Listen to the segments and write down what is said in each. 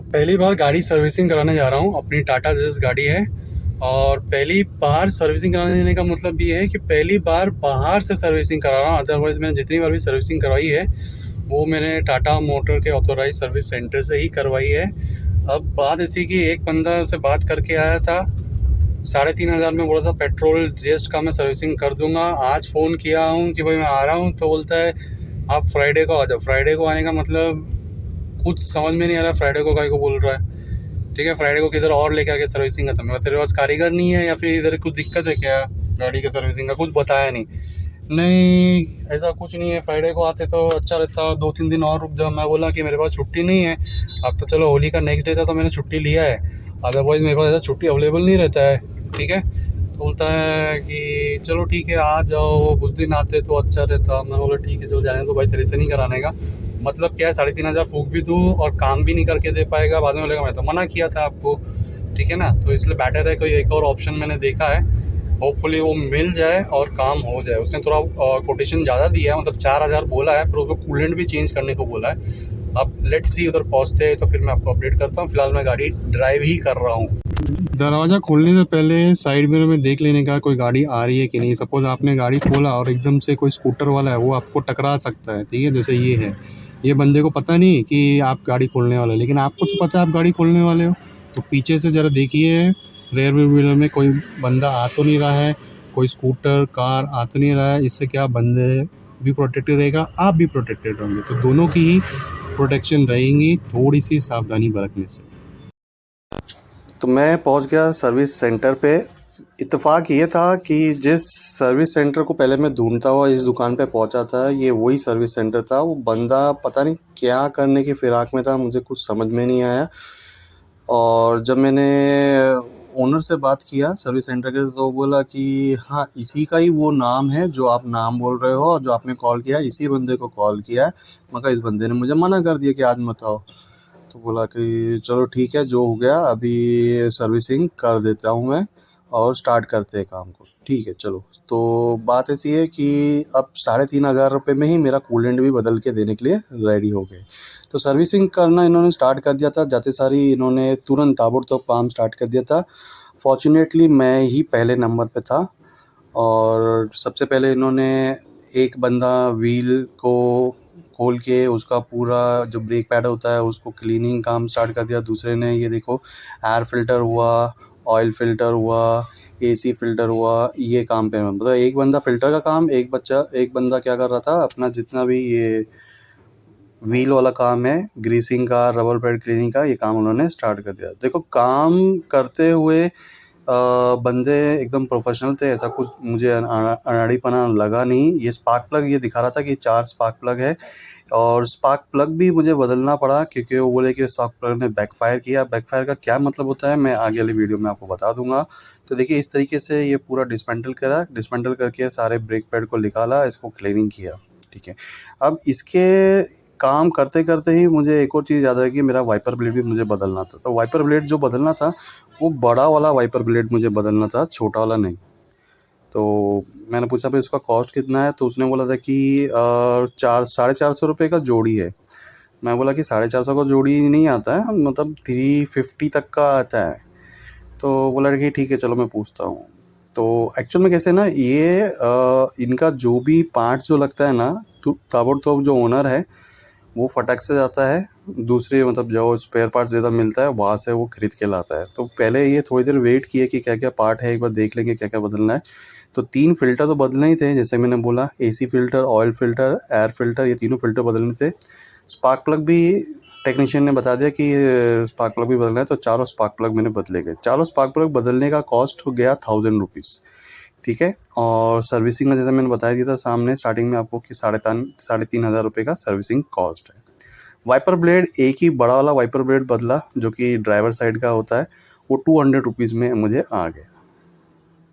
पहली बार गाड़ी सर्विसिंग कराने जा रहा हूँ। अपनी टाटा जस्ट गाड़ी है और पहली बार सर्विसिंग कराने देने का मतलब ये है कि पहली बार बाहर से सर्विसिंग करा रहा हूँ। अदरवाइज़ मैंने जितनी बार भी सर्विसिंग करवाई है वो मैंने टाटा मोटर के ऑथोराइज सर्विस सेंटर से ही करवाई है। अब बात ऐसी कि एक बंदा से बात करके आया था, 3,500 में बोला था पेट्रोल जीएसटी का मैं सर्विसिंग कर दूंगा। आज फ़ोन किया हूँ कि भाई मैं आ रहा हूँ, तो बोलता है आप फ्राइडे को आ जाओ। फ्राइडे को आने का मतलब कुछ समझ में नहीं आ रहा फ्राइडे को काहे को बोल रहा है। ठीक है, फ्राइडे को किधर और लेके आके सर्विसिंग खत्म है। तेरे पास कारीगर नहीं है या फिर इधर कुछ दिक्कत है क्या गाड़ी के सर्विसिंग का? कुछ बताया नहीं। नहीं, ऐसा कुछ नहीं है, फ्राइडे को आते तो अच्छा रहता, 2-3 दिन और रुक जाओ। मैं बोला कि मेरे पास छुट्टी नहीं है। अब तो चलो होली का नेक्स्ट डे था तो मैंने छुट्टी लिया है, अदरवाइज़ मेरे पास ऐसा छुट्टी अवेलेबल नहीं रहता है। ठीक है, तो बोलता है कि चलो ठीक है आ जाओ, उस दिन आते तो अच्छा रहता। मैं बोला ठीक है चलो जाने दो भाई, तेरे से नहीं कराने का। मतलब क्या है, 3,500 फूक भी दूँ और काम भी नहीं करके दे पाएगा, बाद में बोलेगा मैं तो मना किया था आपको। ठीक है ना, तो इसलिए बेटर है कोई एक और ऑप्शन मैंने देखा है, होपफुली वो मिल जाए और काम हो जाए। उसने थोड़ा कोटेशन ज़्यादा दिया है, मतलब 4,000 बोला है, पर उसको कूलेंट भी चेंज करने को बोला है। अब लेट्स सी उधर पहुँचते हैं तो फिर मैं आपको अपडेट करता हूँ। फिलहाल मैं गाड़ी ड्राइव ही कर रहा हूँ। दरवाज़ा खोलने से पहले साइड मिरर में देख लेने का कोई गाड़ी आ रही है कि नहीं। सपोज आपने गाड़ी खोला और एकदम से कोई स्कूटर वाला है, वो आपको टकरा सकता है। ठीक है, जैसे ये है, ये बंदे को पता नहीं कि आप गाड़ी खोलने वाले हो, लेकिन आपको तो पता है आप गाड़ी खोलने वाले हो। तो पीछे से ज़रा देखिए, रेयर व्यू मिरर में कोई बंदा आ तो नहीं रहा है, कोई स्कूटर कार आ तो नहीं रहा है। इससे क्या, बंदे भी प्रोटेक्टेड रहेगा, आप भी प्रोटेक्टेड होंगे, तो दोनों की ही प्रोटेक्शन रहेंगी थोड़ी सी सावधानी बरतने से। तो मैं पहुंच गया सर्विस सेंटर पे। इत्तेफाक ये था कि जिस सर्विस सेंटर को पहले मैं ढूंढता हुआ इस दुकान पे पहुंचा था, ये वही सर्विस सेंटर था। वो बंदा पता नहीं क्या करने की फिराक में था, मुझे कुछ समझ में नहीं आया। और जब मैंने ओनर से बात किया सर्विस सेंटर के, तो बोला कि हाँ इसी का ही वो नाम है जो आप नाम बोल रहे हो और जो आपने कॉल किया, इसी बंदे को कॉल किया है। मगर इस बंदे ने मुझे मना कर दिया कि आज मत आओ। तो बोला कि चलो ठीक है, जो हो गया अभी सर्विसिंग कर देता हूँ मैं और स्टार्ट करते हैं काम को। ठीक है चलो। तो बात ऐसी है कि अब 3,500 रुपये में ही मेरा कूलेंट भी बदल के देने के लिए रेडी हो गए। तो सर्विसिंग करना इन्होंने स्टार्ट कर दिया था, जाते सारी इन्होंने तुरंत ताबड़तोड़ काम स्टार्ट कर दिया था। फॉर्चुनेटली मैं ही पहले नंबर पे था और सबसे पहले इन्होंने एक बंदा व्हील को खोल के उसका पूरा जो ब्रेक पैड होता है उसको क्लीनिंग काम स्टार्ट कर दिया। दूसरे ने ये देखो एयर फ़िल्टर हुआ, ऑयल फ़िल्टर हुआ, एसी फ़िल्टर हुआ, ये काम पे मतलब एक बंदा फ़िल्टर का काम, एक बंदा क्या कर रहा था, अपना जितना भी ये व्हील वाला काम है, ग्रीसिंग का, रबर पैड क्लीनिंग का, ये काम उन्होंने स्टार्ट कर दिया। देखो काम करते हुए बंदे एकदम प्रोफेशनल थे, ऐसा कुछ मुझे अनाड़ीपना लगा नहीं। ये स्पार्क प्लग ये दिखा रहा था कि 4 स्पार्क प्लग है और स्पार्क प्लग भी मुझे बदलना पड़ा क्योंकि वो बोले कि स्पार्क प्लग ने बैकफायर किया। बैकफायर का क्या मतलब होता है मैं आगे वाली वीडियो में आपको बता दूंगा। तो देखिए इस तरीके से ये पूरा डिसमेंटल करा, डिसमेंटल करके सारे ब्रेक पैड को निकाला, इसको क्लीनिंग किया। ठीक है, अब इसके काम करते करते ही मुझे एक और चीज़ याद आई कि मेरा वाइपर ब्लेड भी मुझे बदलना था। तो वाइपर ब्लेड जो बदलना था वो बड़ा वाला वाइपर ब्लेड मुझे बदलना था, छोटा वाला नहीं। तो मैंने पूछा भाई उसका कॉस्ट कितना है, तो उसने बोला था कि 450 रुपये का जोड़ी है। मैं बोला कि 450 का जोड़ी नहीं आता है, मतलब 350 तक का आता है। तो बोला कि ठीक है चलो मैं पूछता हूँ। तो एक्चुअल में कैसे ना ये इनका जो भी पार्ट जो लगता है ना, तो ताबड़तोड़ जो ओनर है वो फटक से जाता है, दूसरे मतलब जो स्पेयर पार्ट्स ज़्यादा मिलता है वहाँ से वो खरीद के लाता है। तो पहले ये थोड़ी देर वेट किए कि क्या क्या पार्ट है, एक बार देख लेंगे क्या क्या बदलना है। तो 3 फ़िल्टर तो बदलने ही थे, जैसे मैंने बोला AC filter, oil filter, air filter, ये तीनों फ़िल्टर बदलने थे। स्पार्क प्लग भी टेक्नीशियन ने बता दिया कि स्पार्क प्लग भी बदलना है, तो चारों स्पार्क प्लग मैंने बदले गए। चारों स्पार्क प्लग बदलने का कॉस्ट हो गया 1000 रुपीज़। ठीक है, और सर्विसिंग का जैसे मैंने बताया दिया था सामने स्टार्टिंग में आपको कि 3,500 रुपये का सर्विसिंग कॉस्ट है। वाइपर ब्लेड एक ही बड़ा वाला वाइपर ब्लेड बदला जो कि ड्राइवर साइड का होता है, वो 200 रुपीज़ में मुझे आ गया।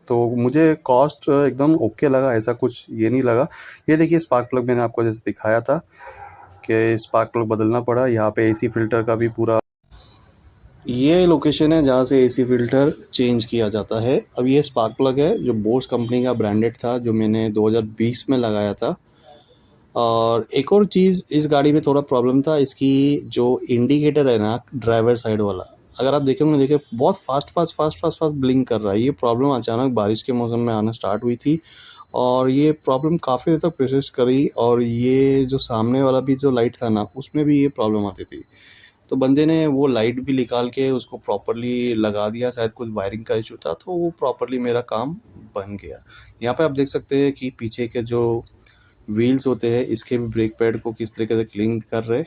तो मुझे कॉस्ट एकदम ओके लगा, ऐसा कुछ ये नहीं लगा। ये देखिए स्पार्क प्लग मैंने आपको जैसे दिखाया था कि स्पार्क प्लग बदलना पड़ा। यहाँ पे एसी फ़िल्टर का भी पूरा, ये लोकेशन है जहाँ से एसी फ़िल्टर चेंज किया जाता है। अब ये स्पार्क प्लग है जो बोस कंपनी का ब्रांडेड था, जो मैंने 2020 में लगाया था। और एक और चीज़ इस गाड़ी में थोड़ा प्रॉब्लम था, इसकी जो इंडिकेटर है ना ड्राइवर साइड वाला, अगर आप देखेंगे देखिए बहुत फास्ट ब्लिंक कर रहा है। ये प्रॉब्लम अचानक बारिश के मौसम में आना स्टार्ट हुई थी और ये प्रॉब्लम काफ़ी देर तक परसिस्ट करी, और ये जो सामने वाला भी जो लाइट था ना उसमें भी ये प्रॉब्लम आती थी। तो बंदे ने वो लाइट भी निकाल के उसको प्रॉपर्ली लगा दिया, शायद कुछ वायरिंग का इशू था, तो वो प्रॉपर्ली मेरा काम बन गया। यहाँ पे आप देख सकते हैं कि पीछे के जो व्हील्स होते हैं इसके भी ब्रेक पैड को किस तरीके से क्लीन कर रहे।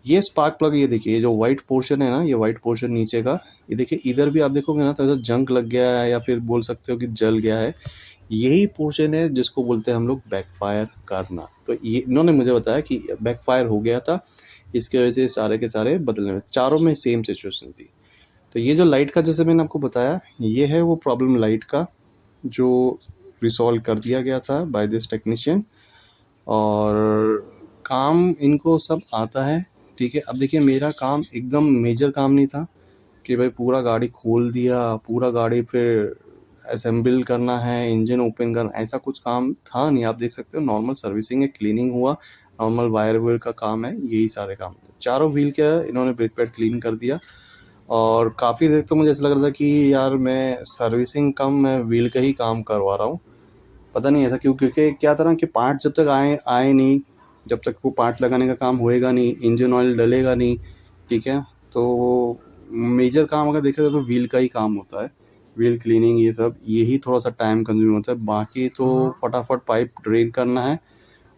ये स्पार्क प्लग, ये देखिए, ये जो व्हाइट पोर्शन है ना, ये व्हाइट पोर्शन नीचे का, ये देखिए इधर भी आप देखोगे ना तो ऐसा जंग लग गया है या फिर बोल सकते हो कि जल गया है। यही पोर्शन है जिसको बोलते हैं हम लोग बैकफायर करना। तो ये इन्होंने मुझे बताया कि बैकफायर हो गया था, इसके वजह से सारे के सारे बदलने में, चारों में सेम सिचुएशन थी। तो ये जो लाइट का, जैसे मैंने आपको बताया, ये है वो प्रॉब्लम लाइट का जो रिसॉल्व कर दिया गया था बाय दिस टेक्नीशियन, और काम इनको सब आता है। ठीक है, अब देखिए मेरा काम एकदम मेजर काम नहीं था कि भाई पूरा गाड़ी खोल दिया, पूरा गाड़ी फिर असेंबल करना है, इंजन ओपन करना, ऐसा कुछ काम था नहीं। आप देख सकते हो नॉर्मल सर्विसिंग है, क्लीनिंग हुआ, नॉर्मल वायर वायर का काम है, यही सारे काम थे। चारों व्हील क्या है, इन्होंने ब्रेक पैड क्लीन कर दिया। और काफ़ी देर तो मुझे ऐसा लग रहा था कि यार मैं सर्विसिंग कम, मैं व्हील का ही काम करवा रहा हूँ। पता नहीं ऐसा क्यों, क्योंकि क्या था ना कि पार्ट जब तक आए आए नहीं, जब तक वो पार्ट लगाने का काम होएगा नहीं, इंजन ऑयल डलेगा नहीं, ठीक है, तो मेजर काम अगर देखा जाए तो व्हील का ही काम होता है। व्हील क्लीनिंग ये सब, यही थोड़ा सा टाइम कंज्यूम होता है। बाकी तो फटाफट पाइप ड्रेन करना है,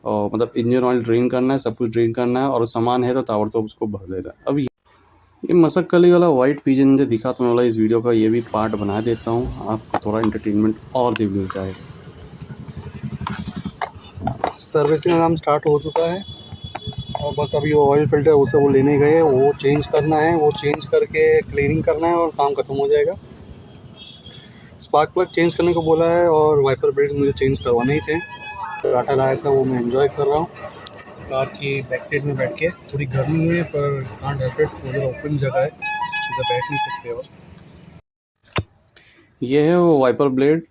और मतलब इंजन ऑयल ड्रेन करना है, सब कुछ ड्रेन करना है, और सामान है तो ताबड़तोड़ उसको भर देना है। अब ये मसक्कली वाला वाइट पिजन मुझे दिखा, तो मैं बोला इस वीडियो का ये भी पार्ट बना देता हूँ, आपको थोड़ा इंटरटेनमेंट और भी मिल जाएगा। सर्विसिंग का काम स्टार्ट हो चुका है, और बस अभी वो ऑयल फिल्टर उसे वो लेने गए, वो चेंज करना है, वो चेंज करके क्लीनिंग करना है और काम ख़त्म हो जाएगा। स्पार्क प्लग चेंज करने को बोला है, और वाइपर ब्लेड मुझे चेंज करवाने ही थे। टाटा लाया था, वो मैं एंजॉय कर रहा हूँ कार की बैक साइड में बैठ के। थोड़ी गर्मी है पर कांट हेल्प इट, उधर ओपन जगह है, उधर बैठ नहीं सकते। और ये है वो वाइपर ब्लेड।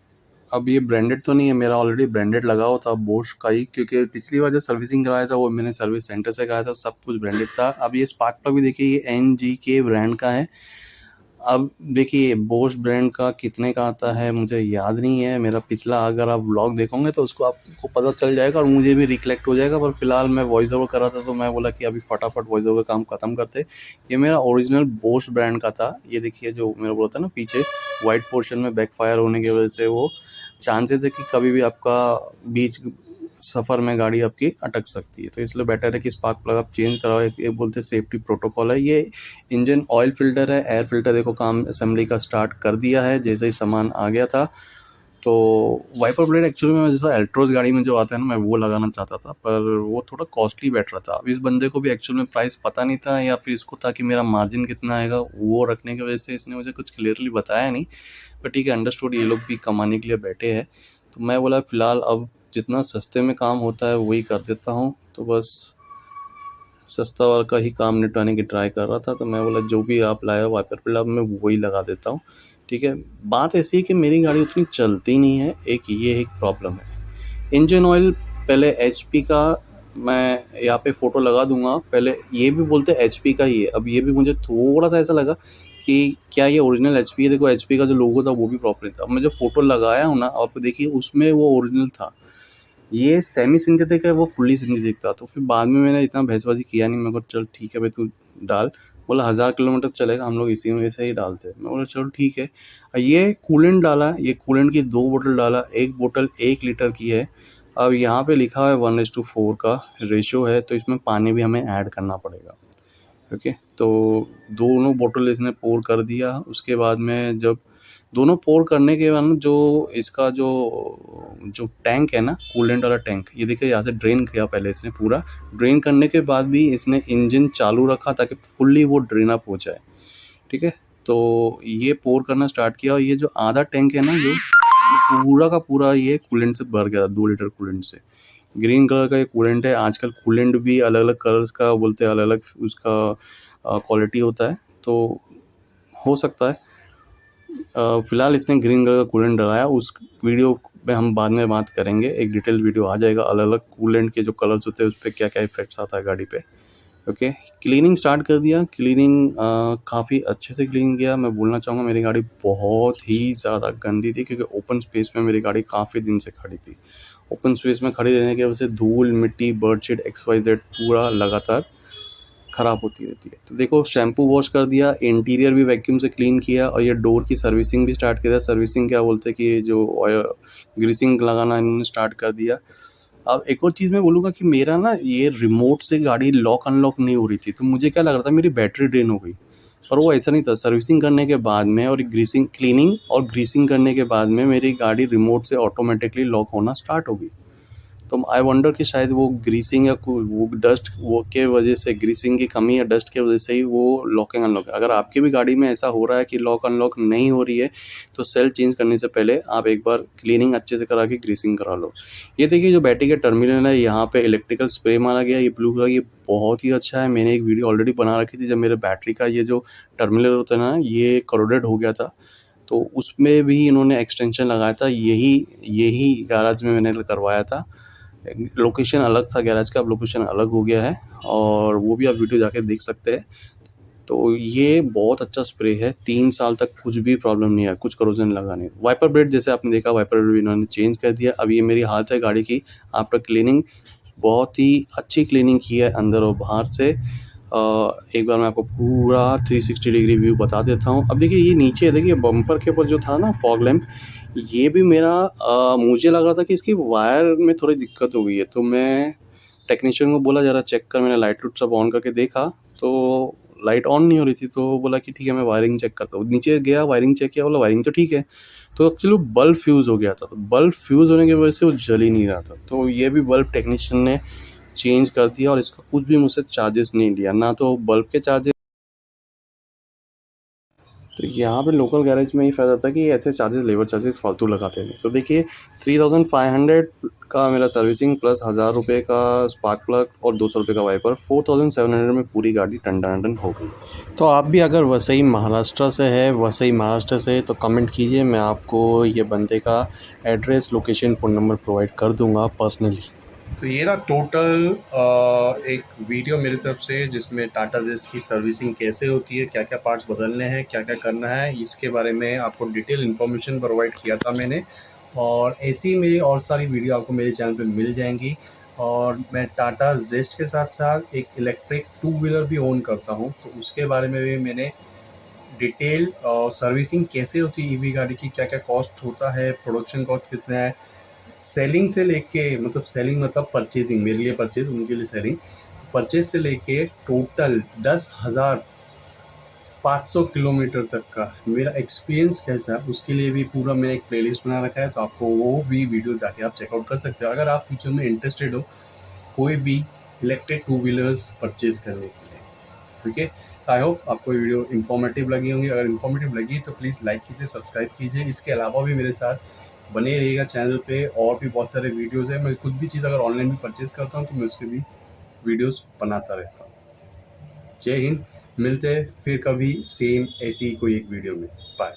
अब ये ब्रांडेड तो नहीं है, मेरा ऑलरेडी ब्रांडेड लगा हुआ था बोश का ही, क्योंकि पिछली बार जब सर्विसिंग कराया था वो मैंने सर्विस सेंटर से कराया था, सब कुछ ब्रांडेड था। अब ये स्पार्क प्लग भी देखिए, ये NGK ब्रांड का है। अब देखिए बोश ब्रांड का कितने का आता है मुझे याद नहीं है, मेरा पिछला अगर आप व्लॉग देखोगे तो उसको आपको पता चल जाएगा और मुझे भी रिकलेक्ट हो जाएगा। पर फिलहाल मैं वॉइस ओवर कर रहा था तो मैं बोला कि अभी फटाफट वॉइस ओवर काम खत्म करते। ये मेरा ओरिजिनल बोश ब्रांड का था। ये देखिए जो मेरा बोला था ना पीछे वाइट पोर्शन में बैकफायर होने की वजह से वो चांसेस है कि कभी भी आपका बीच सफ़र में गाड़ी आपकी अटक सकती है, तो इसलिए बेटर है कि स्पार्क प्लग आप चेंज कराओ। एक बोलते हैं सेफ्टी प्रोटोकॉल है। ये इंजन ऑयल फिल्टर है, एयर फिल्टर देखो काम असेंबली का स्टार्ट कर दिया है जैसे ही सामान आ गया था। तो वाइपर ब्लेड एक्चुअली में जैसा एल्ट्रोज गाड़ी में जो आता है ना, मैं वो लगाना चाहता था, पर वो थोड़ा कॉस्टली बैठ रहा था। अब इस बंदे को भी एक्चुअल में प्राइस पता नहीं था, या फिर इसको था कि मेरा मार्जिन कितना आएगा, वो रखने की वजह से इसने मुझे कुछ क्लियरली बताया नहीं। पर ठीक है, अंडरस्टूड, ये लोग भी कमाने के लिए बैठे हैं। तो मैं बोला फ़िलहाल अब जितना सस्ते में काम होता है वही कर देता हूँ, तो बस सस्ता वाला का ही काम निपटाने की ट्राई कर रहा था। तो मैं बोला जो भी आप लाए हो वाइपर प्लग, अब मैं वही लगा देता हूँ। ठीक है, बात ऐसी है कि मेरी गाड़ी उतनी चलती नहीं है, ये एक प्रॉब्लम है। इंजन ऑयल पहले HP का, मैं यहाँ पे फ़ोटो लगा दूंगा, पहले ये भी बोलते हैं HP का ही है। अब ये भी मुझे थोड़ा सा ऐसा लगा कि क्या ये ओरिजिनल HP है। देखो HP का जो लोगो था वो भी प्रॉपर था। अब मैं जो फ़ोटो लगाया हूँ ना, आप देखिए उसमें वो ओरिजिनल था। ये सेमी सिंथेटिक है, वो फुल्ली सिंथेटिक था। तो फिर बाद में मैंने इतना बहसबाजी किया नहीं, मैं को चल ठीक है भाई तू डाल। बोला 1000 किलोमीटर चलेगा, हम लोग इसी में से ही डालते हैं। मैं बोला चलो ठीक है। ये कूलेंट डाला, ये कूलेंट की 2 बोतल डाला, एक बोतल 1 लीटर की है। अब यहाँ पे लिखा है 1:4 का रेशो है, तो इसमें पानी भी हमें ऐड करना पड़ेगा। ओके, तो दोनों बोतल इसने पोर कर दिया। उसके बाद में जब दोनों पोर करने के बाद में जो इसका जो जो टैंक है ना, कूलेंट वाला टैंक, ये देखिए यहाँ से ड्रेन किया पहले इसने। पूरा ड्रेन करने के बाद भी इसने इंजन चालू रखा ताकि फुल्ली वो ड्रेन अप हो जाए। ठीक है, तो ये पोर करना स्टार्ट किया, और ये जो आधा टैंक है ना, जो पूरा का पूरा ये कूलेंट से भर गया था, 2 लीटर कूलेंट से। ग्रीन कलर का ये कूलेंट है। आजकल कूलेंट भी अलग अलग कलर्स का बोलते हैं, अलग अलग उसका क्वालिटी होता है, तो हो सकता है फ़िलहाल इसने ग्रीन कलर का कूलेंट डलाया, उस वीडियो में हम बाद में बात करेंगे। एक डिटेल वीडियो आ जाएगा अलग-अलग कूलेंट के जो कलर्स होते हैं उस पे क्या-क्या इफ़ेक्ट्स आता है गाड़ी पे। ओके, क्लीनिंग स्टार्ट कर दिया। क्लीनिंग काफ़ी अच्छे से क्लीन किया। मैं बोलना चाहूँगा मेरी गाड़ी बहुत ही ज़्यादा गंदी थी क्योंकि ओपन स्पेस में मेरी गाड़ी काफ़ी दिन से खड़ी थी। ओपन स्पेस में खड़ी रहने की वजह से धूल, मिट्टी, बर्ड शिट XYZ पूरा लगातार ख़राब होती रहती है। तो देखो शैम्पू वॉश कर दिया, इंटीरियर भी वैक्यूम से क्लीन किया और ये डोर की सर्विसिंग भी स्टार्ट किया। सर्विसिंग क्या बोलते हैं कि ये जो ग्रीसिंग लगाना इन्होंने स्टार्ट कर दिया। अब एक और चीज़ मैं बोलूँगा कि मेरा ना ये रिमोट से गाड़ी लॉक अनलॉक नहीं हो रही थी, तो मुझे क्या लग रहा था मेरी बैटरी ड्रेन हो गई। पर वो ऐसा नहीं था, सर्विसिंग करने के बाद में और ग्रीसिंग क्लीनिंग और ग्रीसिंग करने के बाद में मेरी गाड़ी रिमोट से ऑटोमेटिकली लॉक होना स्टार्ट हो गई। तो आई वंडर कि शायद वो ग्रीसिंग या वो डस्ट वो के वजह से, ग्रीसिंग की कमी या डस्ट के वजह से ही वो लॉकिंग अनलॉक। अगर आपकी भी गाड़ी में ऐसा हो रहा है कि लॉक अनलॉक नहीं हो रही है तो सेल चेंज करने से पहले आप एक बार क्लीनिंग अच्छे से करा के ग्रीसिंग करा लो। ये देखिए जो बैटरी के टर्मिनल है यहाँ पे इलेक्ट्रिकल स्प्रे मारा गया, ये ब्लू कलर, ये बहुत ही अच्छा है। मैंने एक वीडियो ऑलरेडी बना रखी थी जब मेरे बैटरी का ये जो टर्मिनल होता है ना ये करोडेड हो गया था, तो उसमें भी इन्होंने एक्सटेंशन लगाया था। यही यही गैराज में मैंने करवाया था। लोकेशन अलग था गैराज का, अब लोकेशन अलग हो गया है और वो भी आप वीडियो जाके देख सकते हैं। तो ये बहुत अच्छा स्प्रे है, 3 साल तक कुछ भी प्रॉब्लम नहीं है, कुछ करोजन लगा नहीं। वाइपर ब्लेड जैसे आपने देखा, वाइपर ब्लेड इन्होंने चेंज कर दिया। अब ये मेरी हालत है गाड़ी की आफ्टर क्लीनिंग, बहुत ही अच्छी क्लीनिंग की है अंदर और बाहर से। एक बार मैं आपको पूरा 360 डिग्री व्यू बता देता हूँ। अब देखिए ये नीचे देखिए बम्पर के ऊपर जो था ना फॉग लैंप, ये भी मेरा मुझे लग रहा था कि इसकी वायर में थोड़ी दिक्कत हो गई है, तो मैं टेक्नीशियन को बोला ज़रा चेक कर। मैंने लाइट लूट सब ऑन करके देखा तो लाइट ऑन नहीं हो रही थी, तो बोला कि ठीक है मैं वायरिंग चेक करता हूँ। नीचे गया वायरिंग चेक किया, बोला वायरिंग तो ठीक है। तो एक्चुअली बल्ब फ्यूज़ हो गया था, तो बल्ब फ्यूज़ होने की वजह से वो जल ही नहीं रहा था। तो ये भी बल्ब टेक्नीशियन ने चेंज कर दिया और इसका कुछ भी मुझसे चार्जेस नहीं लिया, ना तो बल्ब के चार्जेस। तो यहाँ पे लोकल गैरेज में ही फ़ायदा था कि ऐसे चार्जेस, लेबर चार्जेस फालतू लगाते हैं। तो देखिए 3500 का मेरा सर्विसिंग प्लस 1000 रुपये का स्पार्क प्लग और 200 रुपये का वाइपर, 4700 में पूरी गाड़ी टन हो गई। तो आप भी अगर वसई महाराष्ट्र से है, वसई महाराष्ट्र से, तो कमेंट कीजिए, मैं आपको ये बंदे का address, location, phone number provide कर दूँगा पर्सनली। तो ये ना टोटल एक वीडियो मेरी तरफ से जिसमें टाटा जेस की सर्विसिंग कैसे होती है, क्या क्या पार्ट्स बदलने हैं, क्या क्या करना है, इसके बारे में आपको डिटेल इन्फॉर्मेशन प्रोवाइड किया था मैंने। और ऐसी ही मेरी और सारी वीडियो आपको मेरे चैनल पे मिल जाएंगी। और मैं टाटा जेस्ट के साथ साथ एक इलेक्ट्रिक टू व्हीलर भी ओन करता हूँ, तो उसके बारे में भी मैंने डिटेल सर्विसिंग कैसे होती है ईवी गाड़ी की, क्या क्या कॉस्ट होता है, प्रोडक्शन कॉस्ट कितना है, सेलिंग से लेके, मतलब सेलिंग मतलब परचेजिंग, मेरे लिए परचेज, उनके लिए सेलिंग, परचेज से लेके टोटल 10,500 किलोमीटर तक का मेरा एक्सपीरियंस कैसा है उसके लिए भी पूरा मैंने एक प्लेलिस्ट बना रखा है। तो आपको वो भी वीडियो जाके आप चेकआउट कर सकते हो अगर आप फ्यूचर में इंटरेस्टेड हो कोई भी इलेक्ट्रिक टू व्हीलर्स परचेज करने के लिए। ठीक है, तो आई होप आपको ये वीडियो इन्फॉर्मेटिव लगी होंगी। अगर इन्फॉर्मेटिव लगी तो प्लीज़ लाइक कीजिए, सब्सक्राइब कीजिए। इसके अलावा भी मेरे साथ बने रहिएगा चैनल पे, और भी बहुत सारे वीडियोज़ हैं। मैं कुछ भी चीज़ अगर ऑनलाइन भी परचेज़ करता हूँ तो मैं उसके भी वीडियोज़ बनाता रहता हूँ। जय हिंद, मिलते हैं फिर कभी सेम ऐसी ही कोई एक वीडियो में। बाय।